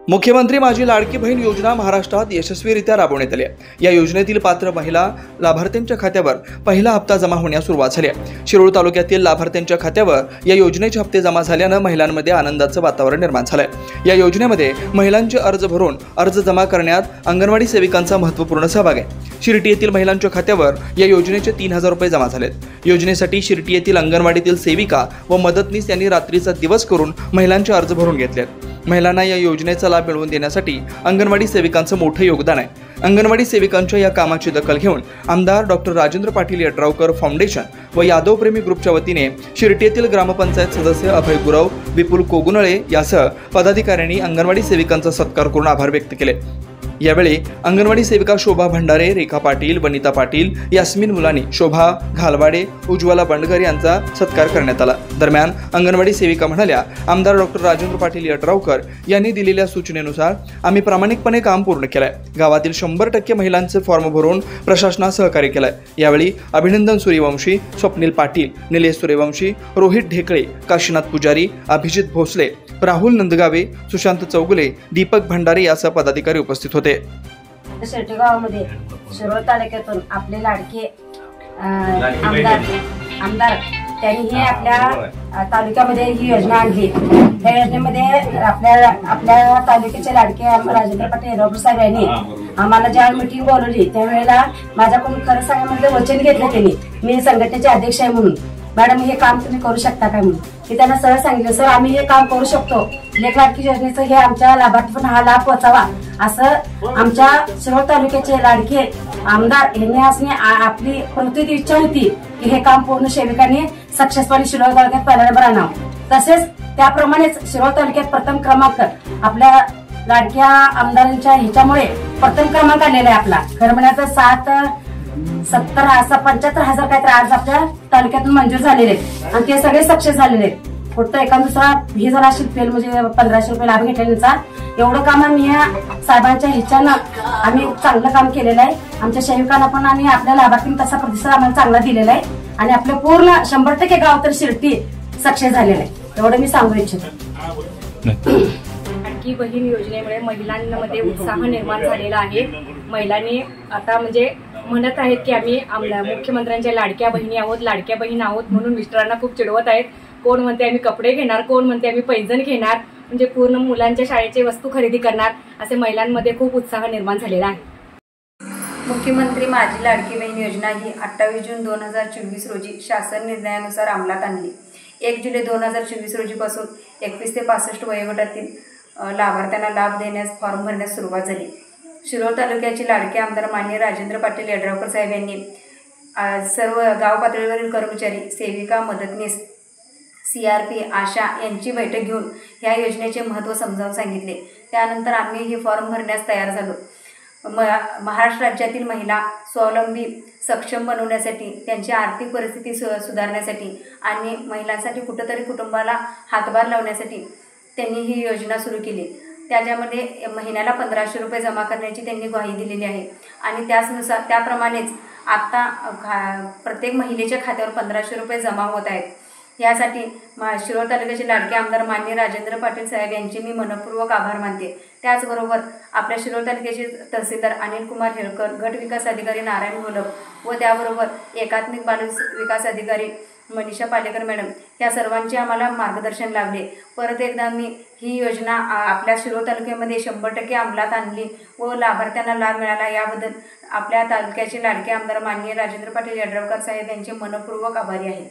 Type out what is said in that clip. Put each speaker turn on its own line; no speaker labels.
मुख्यमंत्री माझी लाडकी बहीण योजना महाराष्ट्रात यशस्वीरित्या राबवण्यात आली आहे। या योजनेतील पात्र महिला लाभार्थ्यांच्या खात्यावर पहिला हप्ता जमा होण्यास सुरुवात झाली आहे। शिरोळ तालुक्यातील लाभार्थ्यांच्या खात्यावर या योजनेचे हप्ते जमा झाल्याने महिलांमध्ये आनंदाचे वातावरण निर्माण झाले आहे। या योजनेमध्ये महिलांचे अर्ज भरून अर्ज जमा करण्यात अंगणवाडी सेविकांचा महत्त्वपूर्ण सहभाग आहे। शिर्टी येथील महिलांच्या खात्यावर या योजनेचे 3000 रुपये जमा झालेत। योजनेसाठी शिर्टी येथील अंगणवाडीतील सेविका व मदतनीस यांनी रात्रीचा दिवस करून महिलांचे अर्ज भरून घेतलेत। महिलांना या योजनेचा लाभ मिळवून देण्यासाठी अंगणवाडी सेविकांचं मोठं योगदान आहे। अंगणवाडी सेविकांच्या या कामाची दखल घेऊन आमदार डॉक्टर राजेंद्र पाटील यड्रावकर फाउंडेशन व यादव प्रेमी ग्रुपच्या वतीने शिर्टी येथील ग्रामपंचायत सदस्य अभय गुरव, विपुल कोगुनळे यासह पदाधिकाऱ्यांनी अंगणवाडी सेविकांचा सत्कार करून आभार व्यक्त केले। यावेळी अंगणवाडी सेविका शोभा भंडारे, रेखा पाटील, वनिता पाटील, यास्मिन मुलानी, शोभा घालवाडे, उज्ज्वला बंडगर यांचा सत्कार करण्यात आला। दरम्यान अंगणवाडी सेविका म्हणाल्या, आमदार डॉक्टर राजेंद्र पाटील यड्रावकर यांनी दिलेल्या सूचनेनुसार आम्ही प्रामाणिकपणे काम पूर्ण केलंय। गावातील 100% महिलांचे फॉर्म भरून प्रशासनास सहकार्य केलंय। यावेळी अभिनंदन सूर्यवंशी, स्वप्नील पाटील, निलेश सूर्यवंशी, रोहित ढेकळे, काशीनाथ पुजारी, अभिजित भोसले, राहुल नंदगावे, सुशांत चौगुले, दीपक भंडारे यासह पदाधिकारी उपस्थित होते।
शेटी गावामध्ये शिरोळ तालुक्यातून आपले लाडके आमदार त्यांनी हे आपल्या तालुक्यामध्ये ही योजना आणली। त्या योजनेमध्ये आपल्या तालुक्याचे लाडके राजेंद्र पाटील यड्रावकर साहेब यांनी आम्हाला ज्या मीटिंग बोलवली त्यावेळेला माझ्याकडून खरं सांगायचं वचन घेतलं त्यांनी, मी संघटनेचे अध्यक्ष आहे म्हणून, मॅडम हे काम तुम्ही करू शकता काय म्हणून की त्यांना सरळ सांगितलं, सर आम्ही हे काम करू शकतो, लेख लाडकी योजनेचं हे आमच्या लाभार्थी हा लाभ पोहोचावा असं आमच्या शिरोळ तालुक्याचे लाडके आमदार यांनी असणे आपली प्रत्येक इच्छा होती की हे काम पूर्ण सेविकांनी सक्सेसफुली शिरोळ तालुक्यात पहिल्या नंबर आणावं। तसेच त्याप्रमाणेच शिरोळ तालुक्यात प्रथम क्रमांक आपल्या लाडक्या आमदारांच्या ह्याच्यामुळे प्रथम क्रमांक आलेला आहे आपला। खरं म्हणायचं 75,000 काहीतरी अर्ज आपल्या तालुक्यातून मंजूर झालेले आहेत आणि ते सगळे सक्सेस झालेले आहेत। फक्त एका दुसरा हे झाला असेल फेल, म्हणजे 1500 रुपये लाभ घेतल्याचा एवढं काम आम्ही या साहेबांच्या ह्याच्यानं आम्ही चांगलं काम केलेलं आहे। आमच्या सेविकांना पण आणि आपल्या लाभार्थींना तसा प्रतिसाद आम्हाला चांगला दिलेला आहे आणि आपलं पूर्ण 100% गाव तर शिर्टी सक्सेस झालेलं आहे, एवढं मी सांगू इच्छितो।
लाडकी बहीण योजनेमुळे महिलांमध्ये उत्साह निर्माण झालेला आहे। महिलांनी आता म्हणजे म्हणत आहेत की आम्ही मुख्यमंत्र्यांच्या लाडक्या बहिणी आहोत, लाडक्या बहीण आहोत म्हणून मिस्टरांना खूप चिडवत आहेत। कोण म्हणते आम्ही कपडे घेणार, कोण म्हणते आम्ही पैंजण घेणार, म्हणजे पूर्ण मुलांच्या शाळेची वस्तू खरेदी करणार, असे महिलांमध्ये खूप उत्साह निर्माण झालेला आहे।
मुख्यमंत्री माझी लाडकी बहीण योजना ही 28 जून 2024 रोजी शासन निर्णयानुसार अंमलात आणली। 1 जुलै 2024 रोजीपासून 21 ते 65 वयोगटातील लाभार्थ्यांना लाभ देण्यास फॉर्म भरण्यास सुरुवात झाली। शिरोळ तालुक्याचे लाडके आमदार माननीय राजेंद्र पाटील यड्रावकर साहेब यांनी सर्व गाव पातळीवरील कर्मचारी, सेविका, मदतनीस, CRP, आशा यांची बैठक घेऊन ह्या योजनेचे महत्त्व समजावून सांगितले। त्यानंतर आम्ही हे फॉर्म भरण्यास तयार झालो। महाराष्ट्र राज्यातील महिला स्वावलंबी सक्षम बनवण्यासाठी, त्यांची आर्थिक परिस्थिती सुधारण्यासाठी आणि महिलांसाठी कुठंतरी कुटुंबाला हातभार लावण्यासाठी त्यांनी ही योजना सुरू केली। त्याच्यामध्ये महिन्याला 1500 रुपये जमा करण्याची त्यांनी ग्वाही दिलेली आहे आणि त्याप्रमाणेच आत्ता प्रत्येक महिलेच्या खात्यावर 1500 रुपये जमा होत आहेत। यासाठी शिरोळ तालुक्याचे लाडके आमदार माननीय राजेंद्र पाटील साहेब यांचे मी मनपूर्वक आभार मानते। त्याचबरोबर आपल्या शिरोळ तालुक्याचे तहसीलदार अनिल कुमार हेळकर, गट विकास अधिकारी नारायण घोलप व त्याबरोबर एकात्मिक बाल विकास अधिकारी मनीषा पालेकर मॅडम या सर्वांचे आम्हाला मार्गदर्शन लाभले। परत एकदा मी ही योजना आपल्या शिरोळ तालुक्यामध्ये 100% अंमलात आणली व लाभार्थ्यांना लाभ मिळाला, याबद्दल आपल्या तालुक्याचे लाडके आमदार माननीय राजेंद्र पाटील यड्रावकर साहेब यांचे मनपूर्वक आभारी आहे।